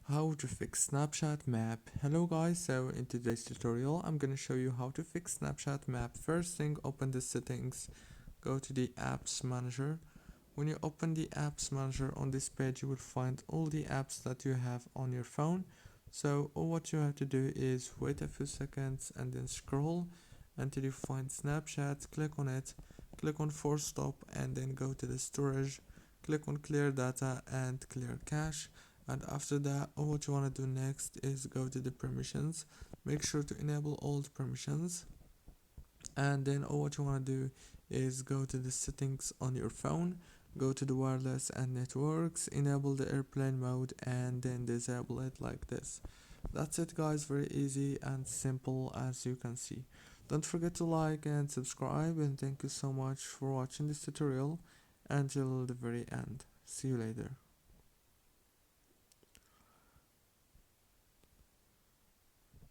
How to fix Snapchat map. Hello guys, so in today's tutorial I'm gonna show you how to fix Snapchat map. First thing, open the settings, go to the apps manager. When you open the apps manager on this page, you will find all the apps that you have on your phone. So all what you have to do is wait a few seconds and then scroll until you find Snapchat. Click on it, click on force stop, and then go to the storage, click on clear data and clear cache. And after that, all what you want to do next is go to the permissions. Make sure to enable all the permissions, and then all what you want to do is go to the settings on your phone, go to the wireless and networks, enable the airplane mode, and then disable it like this. That's it guys, very easy and simple as you can see. Don't forget to like and subscribe, and thank you so much for watching this tutorial until the very end. See you later.